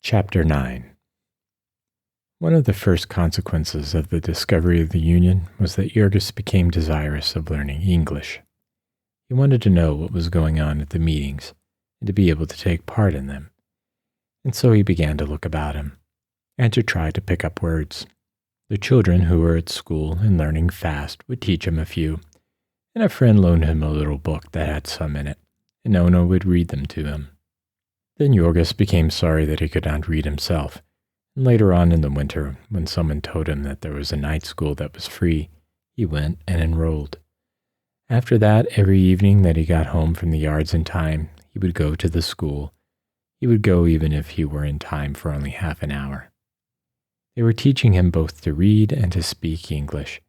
Chapter 9. One of the first consequences of the discovery of the Union was that Jurgis became desirous of learning English. He wanted to know what was going on at the meetings and to be able to take part in them. And so he began to look about him and to try to pick up words. The children who were at school and learning fast would teach him a few, and a friend loaned him a little book that had some in it, and Nona would read them to him. Then Jurgis became sorry that he could not read himself, and later on in the winter, when someone told him that there was a night school that was free, he went and enrolled. After that, every evening that he got home from the yards in time, he would go to the school. He would go even if he were in time for only half an hour. They were teaching him both to read and to speak English,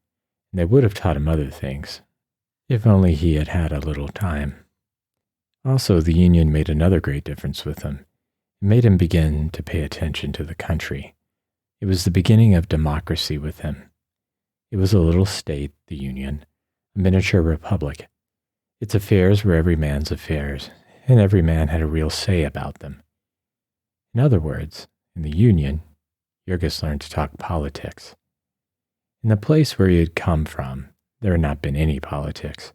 and they would have taught him other things, if only he had had a little time. Also, the Union made another great difference with him. It made him begin to pay attention to the country. It was the beginning of democracy with him. It was a little state, the Union, a miniature republic. Its affairs were every man's affairs, and every man had a real say about them. In other words, in the Union, Jurgis learned to talk politics. In the place where he had come from, there had not been any politics.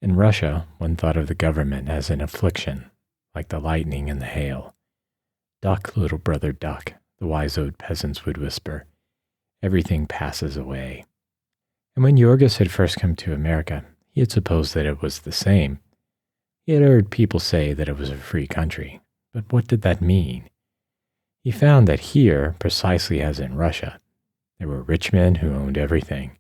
In Russia, one thought of the government as an affliction, like the lightning and the hail. "Duck, little brother, duck," the wise old peasants would whisper. "Everything passes away." And when Jurgis had first come to America, he had supposed that it was the same. He had heard people say that it was a free country, but what did that mean? He found that here, precisely as in Russia, there were rich men who owned everything,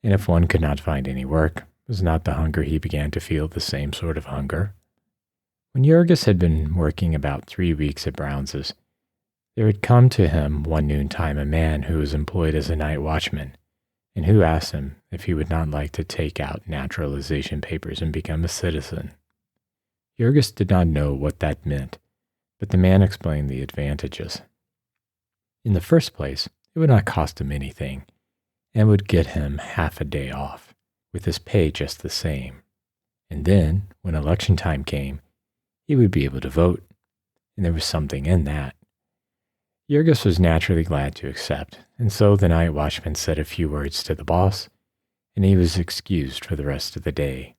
and if one could not find any work, was not the hunger he began to feel the same sort of hunger? When Jurgis had been working about 3 weeks at Brown's, there had come to him one noontime a man who was employed as a night watchman, and who asked him if he would not like to take out naturalization papers and become a citizen. Jurgis did not know what that meant, but the man explained the advantages. In the first place, it would not cost him anything, and would get him half a day off, with his pay just the same. And then, when election time came, he would be able to vote, and there was something in that. Jurgis was naturally glad to accept, and so the night watchman said a few words to the boss, and he was excused for the rest of the day.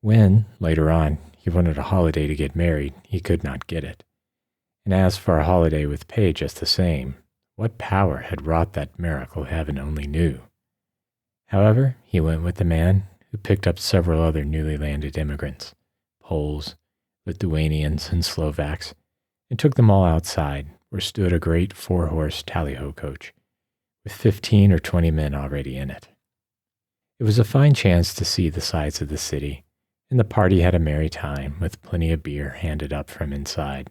When, later on, he wanted a holiday to get married, he could not get it. And as for a holiday with pay just the same, what power had wrought that miracle heaven only knew. However, he went with the man who picked up several other newly landed immigrants, Poles, Lithuanians, and Slovaks, and took them all outside, where stood a great 4-horse tally-ho coach, with 15 or 20 men already in it. It was a fine chance to see the sights of the city, and the party had a merry time, with plenty of beer handed up from inside.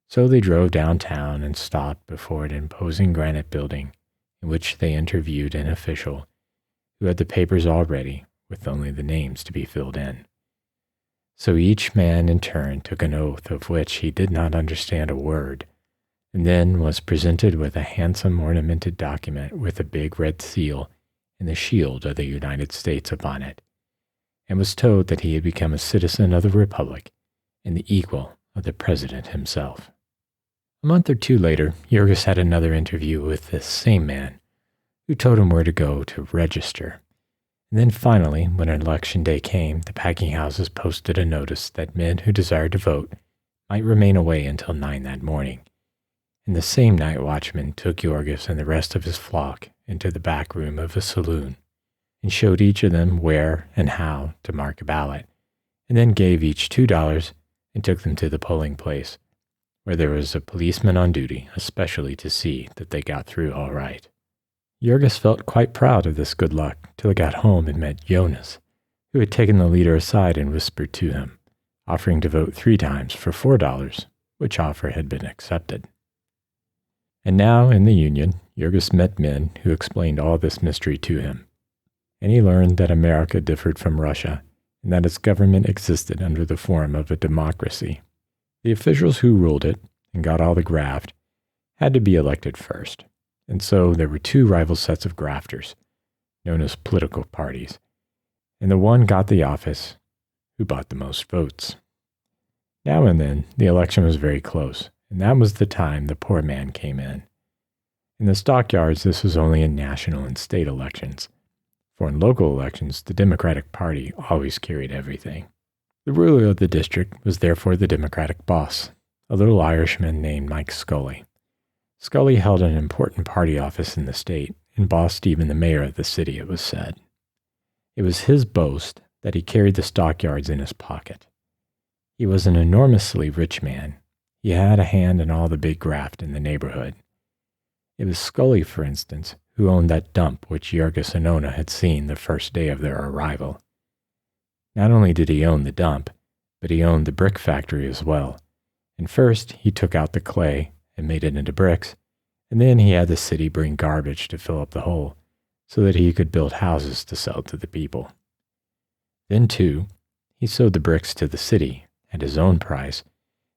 So they drove downtown and stopped before an imposing granite building, in which they interviewed an official who had the papers all ready, with only the names to be filled in. So each man in turn took an oath of which he did not understand a word, and then was presented with a handsome ornamented document with a big red seal and the shield of the United States upon it, and was told that he had become a citizen of the Republic and the equal of the President himself. A month or two later, Jurgis had another interview with this same man, who told him where to go to register. And then finally, when election day came, the packing houses posted a notice that men who desired to vote might remain away until 9 that morning. And the same night watchman took Jurgis and the rest of his flock into the back room of a saloon, and showed each of them where and how to mark a ballot, and then gave each $2 and took them to the polling place, where there was a policeman on duty, especially to see that they got through all right. Jurgis felt quite proud of this good luck till he got home and met Jonas, who had taken the leader aside and whispered to him, offering to vote 3 times for $4, which offer had been accepted. And now, in the Union, Jurgis met men who explained all this mystery to him, and he learned that America differed from Russia, and that its government existed under the form of a democracy. The officials who ruled it, and got all the graft, had to be elected first. And so there were 2 rival sets of grafters, known as political parties, and the one got the office who bought the most votes. Now and then, the election was very close, and that was the time the poor man came in. In the stockyards, this was only in national and state elections, for in local elections, the Democratic Party always carried everything. The ruler of the district was therefore the Democratic boss, a little Irishman named Mike Scully. Scully held an important party office in the state and bossed even the mayor of the city, it was said. It was his boast that he carried the stockyards in his pocket. He was an enormously rich man. He had a hand in all the big graft in the neighborhood. It was Scully, for instance, who owned that dump which Jurgis and Ona had seen the first day of their arrival. Not only did he own the dump, but he owned the brick factory as well. And first he took out the clay and made it into bricks, and then he had the city bring garbage to fill up the hole, so that he could build houses to sell to the people. Then, too, he sold the bricks to the city at his own price,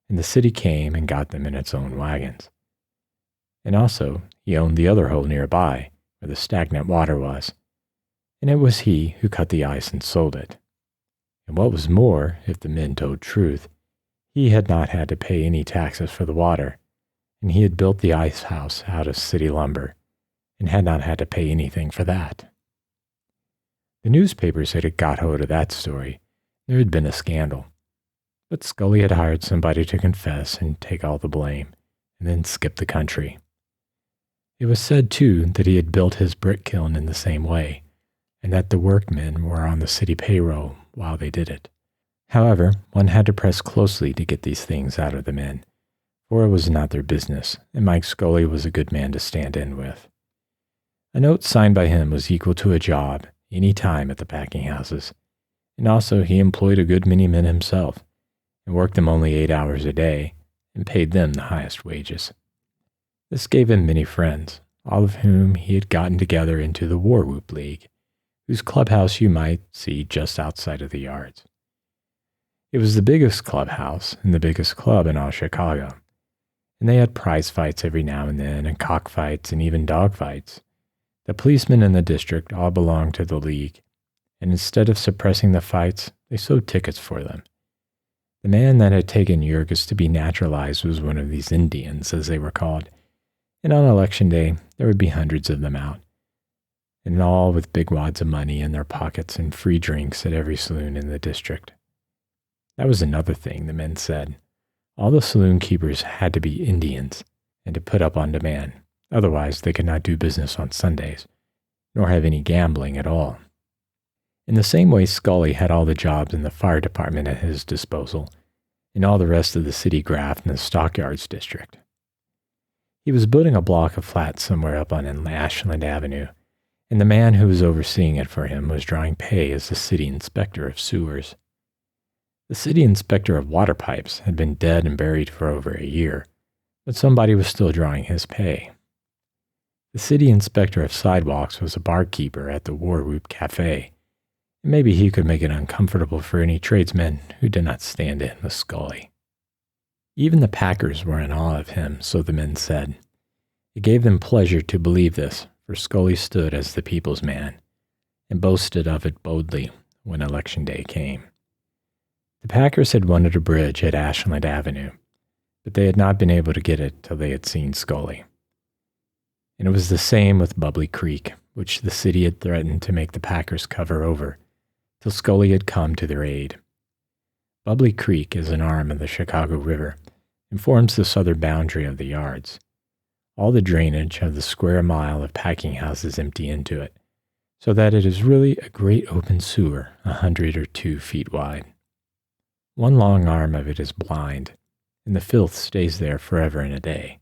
and the city came and got them in its own wagons. And also, he owned the other hole nearby, where the stagnant water was, and it was he who cut the ice and sold it. And what was more, if the men told truth, he had not had to pay any taxes for the water, and he had built the ice house out of city lumber, and had not had to pay anything for that. The newspapers had got hold of that story. There had been a scandal. But Scully had hired somebody to confess and take all the blame, and then skip the country. It was said, too, that he had built his brick kiln in the same way, and that the workmen were on the city payroll while they did it. However, one had to press closely to get these things out of the men, for it was not their business, and Mike Scully was a good man to stand in with. A note signed by him was equal to a job any time at the packing houses, and also he employed a good many men himself, and worked them only 8 hours a day, and paid them the highest wages. This gave him many friends, all of whom he had gotten together into the War Whoop League, whose clubhouse you might see just outside of the yards. It was the biggest clubhouse and the biggest club in all Chicago, and they had prize fights every now and then, and cockfights, and even dog fights. The policemen in the district all belonged to the league, and instead of suppressing the fights, they sold tickets for them. The man that had taken Jurgis to be naturalized was one of these Indians, as they were called, and on election day there would be hundreds of them out, and all with big wads of money in their pockets and free drinks at every saloon in the district. That was another thing the men said. All the saloon keepers had to be Indians, and to put up on demand. Otherwise, they could not do business on Sundays, nor have any gambling at all. In the same way, Scully had all the jobs in the fire department at his disposal, and all the rest of the city graft in the stockyards district. He was building a block of flats somewhere up on Ashland Avenue, and the man who was overseeing it for him was drawing pay as the city inspector of sewers. The city inspector of water pipes had been dead and buried for over a year, but somebody was still drawing his pay. The city inspector of sidewalks was a barkeeper at the War Whoop Cafe, and maybe he could make it uncomfortable for any tradesmen who did not stand in with Scully. Even the packers were in awe of him, so the men said. It gave them pleasure to believe this, for Scully stood as the people's man, and boasted of it boldly when election day came. The packers had wanted a bridge at Ashland Avenue, but they had not been able to get it till they had seen Scully. And it was the same with Bubbly Creek, which the city had threatened to make the packers cover over, till Scully had come to their aid. Bubbly Creek is an arm of the Chicago River and forms the southern boundary of the yards. All the drainage of the square mile of packing houses empty into it, so that it is really a great open sewer 100 or 2 feet wide. One long arm of it is blind, and the filth stays there forever and a day.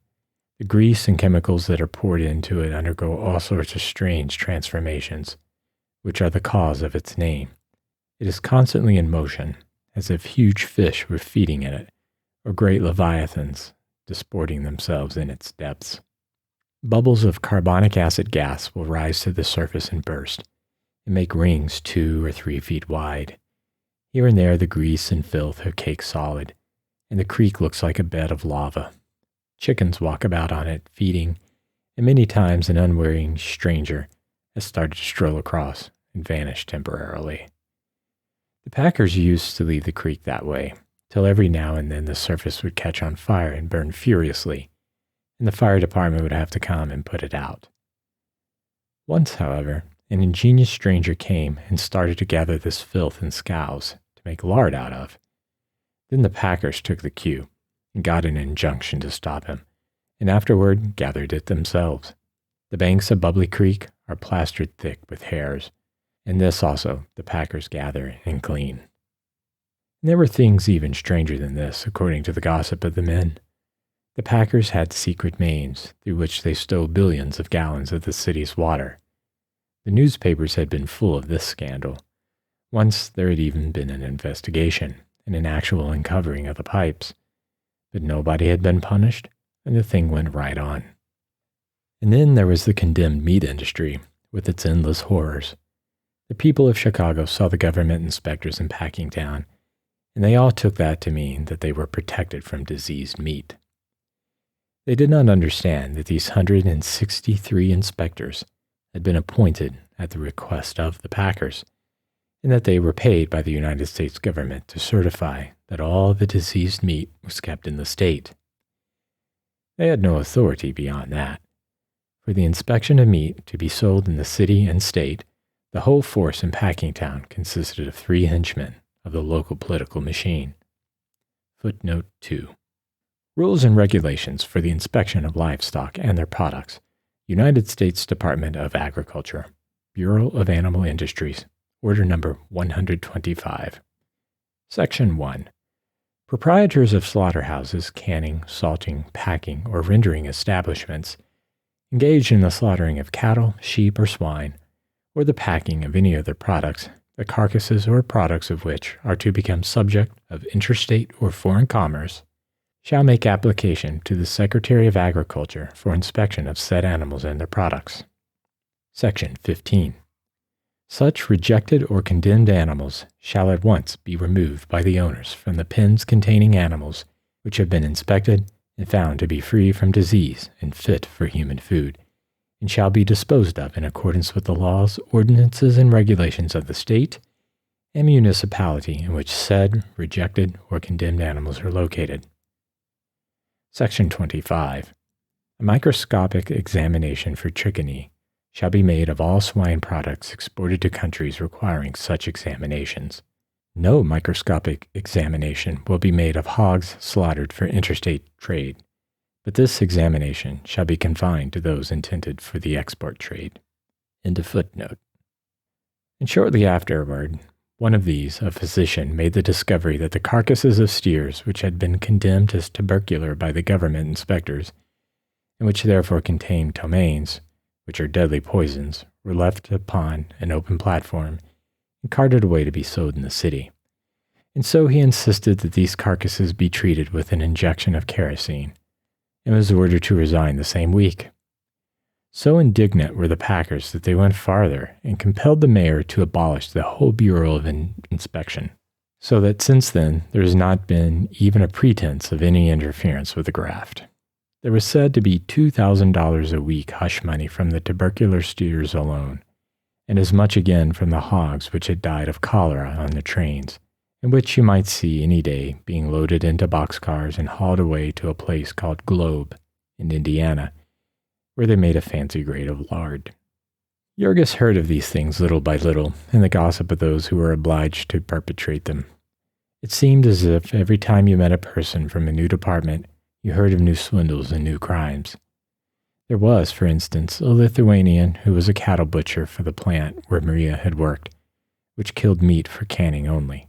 The grease and chemicals that are poured into it undergo all sorts of strange transformations, which are the cause of its name. It is constantly in motion, as if huge fish were feeding in it, or great leviathans disporting themselves in its depths. Bubbles of carbonic acid gas will rise to the surface and burst, and make rings 2 or 3 feet wide. Here and there the grease and filth are caked solid, and the creek looks like a bed of lava. Chickens walk about on it, feeding, and many times an unwary stranger has started to stroll across and vanish temporarily. The packers used to leave the creek that way, till every now and then the surface would catch on fire and burn furiously, and the fire department would have to come and put it out. Once, however, an ingenious stranger came and started to gather this filth and scows to make lard out of. Then the packers took the cue and got an injunction to stop him, and afterward gathered it themselves. The banks of Bubbly Creek are plastered thick with hairs, and this also the packers gather and clean. And there were things even stranger than this, according to the gossip of the men. The packers had secret mains through which they stole billions of gallons of the city's water. The newspapers had been full of this scandal. Once there had even been an investigation and an actual uncovering of the pipes, but nobody had been punished, and the thing went right on. And then there was the condemned meat industry, with its endless horrors. The people of Chicago saw the government inspectors in Packingtown, and they all took that to mean that they were protected from diseased meat. They did not understand that these 163 inspectors had been appointed at the request of the packers, and that they were paid by the United States government to certify that all the diseased meat was kept in the state. They had no authority beyond that. For the inspection of meat to be sold in the city and state, the whole force in Packingtown consisted of 3 henchmen of the local political machine. Footnote 2. Rules and regulations for the inspection of livestock and their products. United States Department of Agriculture, Bureau of Animal Industries, Order Number 125. Section 1. Proprietors of slaughterhouses, canning, salting, packing, or rendering establishments engaged in the slaughtering of cattle, sheep, or swine, or the packing of any other products, the carcasses or products of which are to become subject of interstate or foreign commerce, shall make application to the Secretary of Agriculture for inspection of said animals and their products. Section 15. Such rejected or condemned animals shall at once be removed by the owners from the pens containing animals which have been inspected and found to be free from disease and fit for human food, and shall be disposed of in accordance with the laws, ordinances, and regulations of the state and municipality in which said rejected or condemned animals are located. Section 25. A microscopic examination for trichiny shall be made of all swine products exported to countries requiring such examinations. No microscopic examination will be made of hogs slaughtered for interstate trade, but this examination shall be confined to those intended for the export trade. End of footnote. And shortly afterward, one of these, a physician, made the discovery that the carcasses of steers which had been condemned as tubercular by the government inspectors, and which therefore contained ptomaines, which are deadly poisons, were left upon an open platform and carted away to be sold in the city. And so he insisted that these carcasses be treated with an injection of kerosene, and was ordered to resign the same week. So indignant were the packers that they went farther and compelled the mayor to abolish the whole Bureau of Inspection, so that since then there has not been even a pretense of any interference with the graft. There was said to be $2,000 a week hush money from the tubercular steers alone, and as much again from the hogs which had died of cholera on the trains, and which you might see any day being loaded into boxcars and hauled away to a place called Globe in Indiana, where they made a fancy grade of lard. Jurgis heard of these things little by little, and the gossip of those who were obliged to perpetrate them. It seemed as if every time you met a person from a new department, you heard of new swindles and new crimes. There was, for instance, a Lithuanian who was a cattle butcher for the plant where Maria had worked, which killed meat for canning only.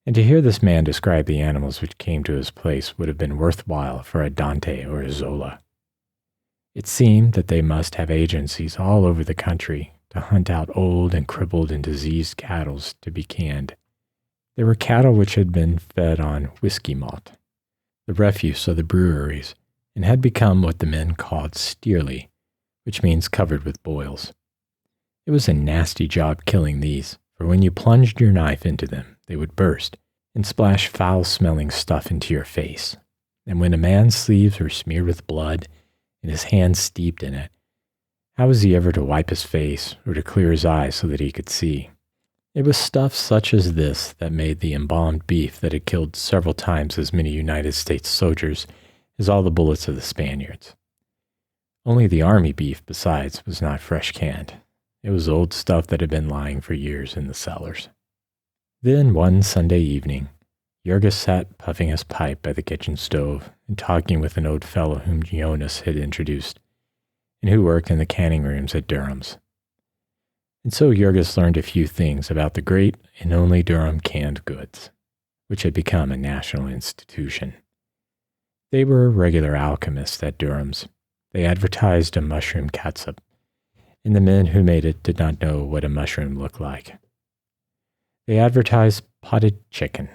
And to hear this man describe the animals which came to his place would have been worthwhile for a Dante or a Zola. It seemed that they must have agencies all over the country to hunt out old and crippled and diseased cattle to be canned. There were cattle which had been fed on whiskey malt, the refuse of the breweries, and had become what the men called steerly, which means covered with boils. It was a nasty job killing these, for when you plunged your knife into them, they would burst and splash foul-smelling stuff into your face. And when a man's sleeves were smeared with blood and his hands steeped in it, how was he ever to wipe his face or to clear his eyes so that he could see? It was stuff such as this that made the embalmed beef that had killed several times as many United States soldiers as all the bullets of the Spaniards. Only the army beef, besides, was not fresh canned. It was old stuff that had been lying for years in the cellars. Then one Sunday evening, Jurgis sat puffing his pipe by the kitchen stove and talking with an old fellow whom Jonas had introduced, and who worked in the canning rooms at Durham's. And so Jurgis learned a few things about the great and only Durham canned goods, which had become a national institution. They were regular alchemists at Durham's. They advertised a mushroom catsup, and the men who made it did not know what a mushroom looked like. They advertised potted chicken,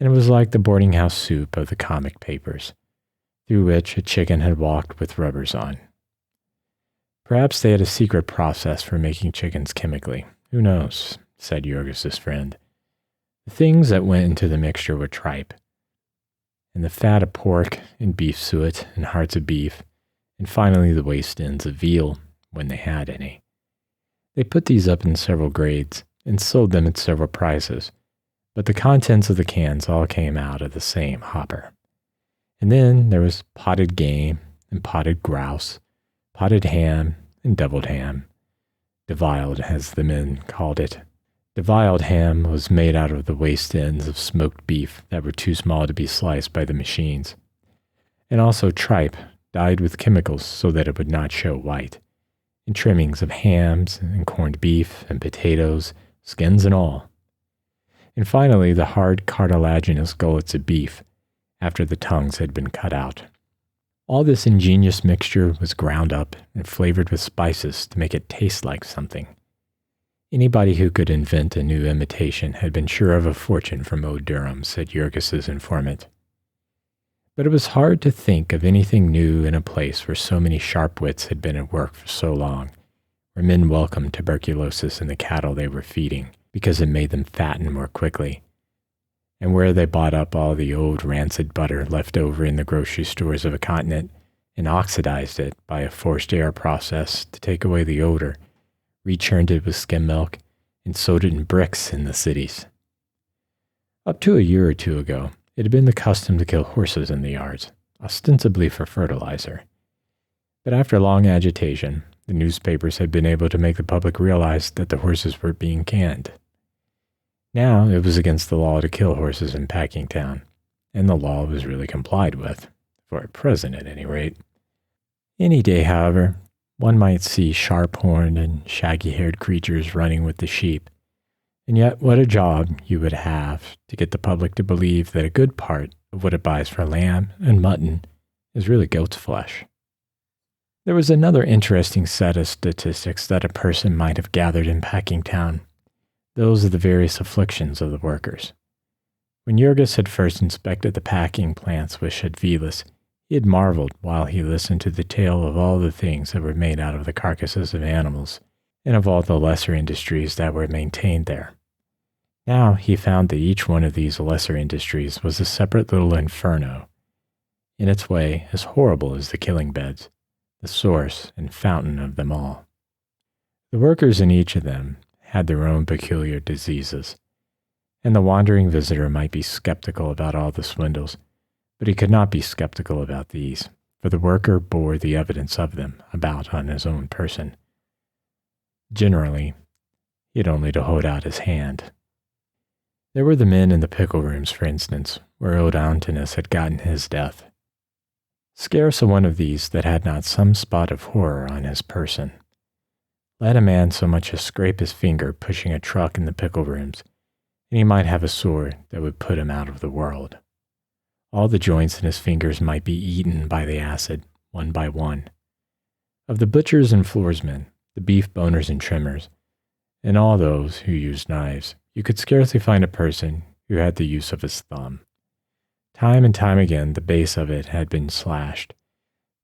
and it was like the boarding house soup of the comic papers, through which a chicken had walked with rubbers on. Perhaps they had a secret process for making chickens chemically. Who knows, said Jurgis's friend. The things that went into the mixture were tripe, and the fat of pork, and beef suet, and hearts of beef, and finally the waste ends of veal, when they had any. They put these up in several grades, and sold them at several prices, but the contents of the cans all came out of the same hopper. And then there was potted game, and potted grouse, potted ham, and deviled ham. Deviled, as the men called it. Deviled ham was made out of the waste ends of smoked beef that were too small to be sliced by the machines. And also tripe, dyed with chemicals so that it would not show white. And trimmings of hams, and corned beef, and potatoes, skins and all. And finally the hard cartilaginous gullets of beef, after the tongues had been cut out. All this ingenious mixture was ground up and flavored with spices to make it taste like something. Anybody who could invent a new imitation had been sure of a fortune from old Durham, said Jurgis's informant. But it was hard to think of anything new in a place where so many sharp wits had been at work for so long, where men welcomed tuberculosis in the cattle they were feeding because it made them fatten more quickly, and where they bought up all the old rancid butter left over in the grocery stores of a continent and oxidized it by a forced air process to take away the odor, rechurned it with skim milk, and sold it in bricks in the cities. Up to a year or two ago, it had been the custom to kill horses in the yards, ostensibly for fertilizer. But after long agitation, the newspapers had been able to make the public realize that the horses were being canned. Now it was against the law to kill horses in Packingtown, and the law was really complied with, for at present at any rate. Any day, however, one might see sharp-horned and shaggy-haired creatures running with the sheep, and yet what a job you would have to get the public to believe that a good part of what it buys for lamb and mutton is really goat's flesh. There was another interesting set of statistics that a person might have gathered in Packingtown, those of the various afflictions of the workers. When Jurgis had first inspected the packing plants with Shadvilas, he had marveled while he listened to the tale of all the things that were made out of the carcasses of animals, and of all the lesser industries that were maintained there. Now he found that each one of these lesser industries was a separate little inferno, in its way as horrible as the killing beds, the source and fountain of them all. The workers in each of them had their own peculiar diseases, and the wandering visitor might be skeptical about all the swindles, but he could not be skeptical about these, for the worker bore the evidence of them about on his own person. Generally, he had only to hold out his hand. There were the men in the pickle rooms, for instance, where old Antinous had gotten his death. Scarce a one of these that had not some spot of horror on his person. Let a man so much as scrape his finger pushing a truck in the pickle rooms, and he might have a sore that would put him out of the world. All the joints in his fingers might be eaten by the acid, one by one. Of the butchers and floorsmen, the beef boners and trimmers, and all those who used knives, you could scarcely find a person who had the use of his thumb. Time and time again the base of it had been slashed,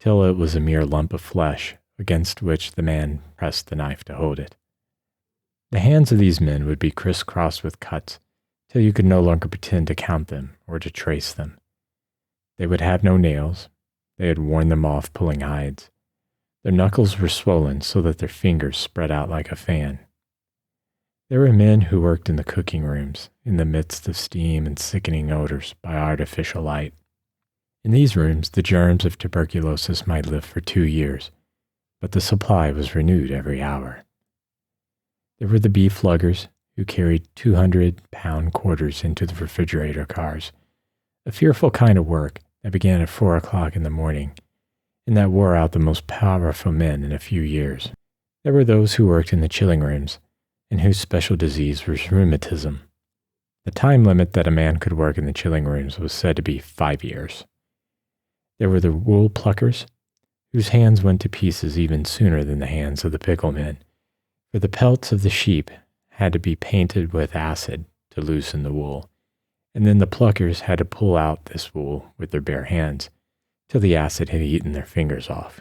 till it was a mere lump of flesh against which the man pressed the knife to hold it. The hands of these men would be crisscrossed with cuts, till you could no longer pretend to count them or to trace them. They would have no nails. They had worn them off pulling hides. Their knuckles were swollen so that their fingers spread out like a fan. There were men who worked in the cooking rooms, in the midst of steam and sickening odors by artificial light. In these rooms, the germs of tuberculosis might live for 2 years, but the supply was renewed every hour. There were the beef luggers who carried 200-pound quarters into the refrigerator cars, a fearful kind of work that began at 4 o'clock in the morning, and that wore out the most powerful men in a few years. There were those who worked in the chilling rooms, and whose special disease was rheumatism. The time limit that a man could work in the chilling rooms was said to be 5 years. There were the wool pluckers, whose hands went to pieces even sooner than the hands of the pickle men, for the pelts of the sheep had to be painted with acid to loosen the wool, and then the pluckers had to pull out this wool with their bare hands till the acid had eaten their fingers off.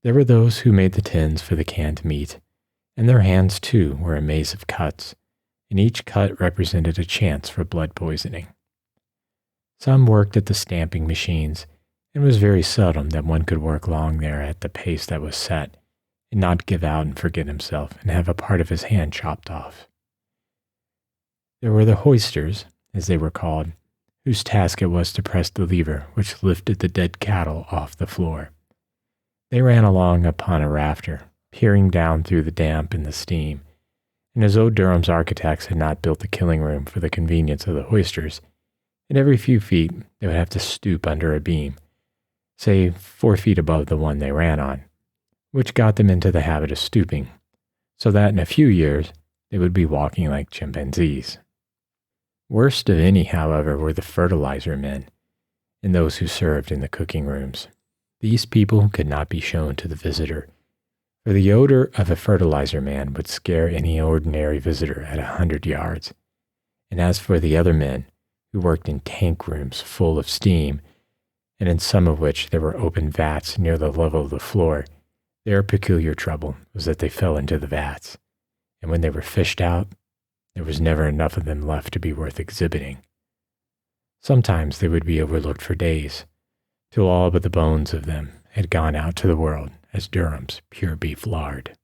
There were those who made the tins for the canned meat, and their hands too were a maze of cuts, and each cut represented a chance for blood poisoning. Some worked at the stamping machines, and it was very seldom that one could work long there at the pace that was set, and not give out and forget himself and have a part of his hand chopped off. There were the hoisters, as they were called, whose task it was to press the lever which lifted the dead cattle off the floor. They ran along upon a rafter, peering down through the damp and the steam, and as though Durham's architects had not built the killing room for the convenience of the hoisters, at every few feet they would have to stoop under a beam, say 4 feet above the one they ran on, which got them into the habit of stooping, so that in a few years they would be walking like chimpanzees. Worst of any, however, were the fertilizer men, and those who served in the cooking rooms. These people could not be shown to the visitor, for the odor of a fertilizer man would scare any ordinary visitor at 100 yards. And as for the other men, who worked in tank rooms full of steam, and in some of which there were open vats near the level of the floor, their peculiar trouble was that they fell into the vats, and when they were fished out, there was never enough of them left to be worth exhibiting. Sometimes they would be overlooked for days, till all but the bones of them had gone out to the world as Durham's pure beef lard.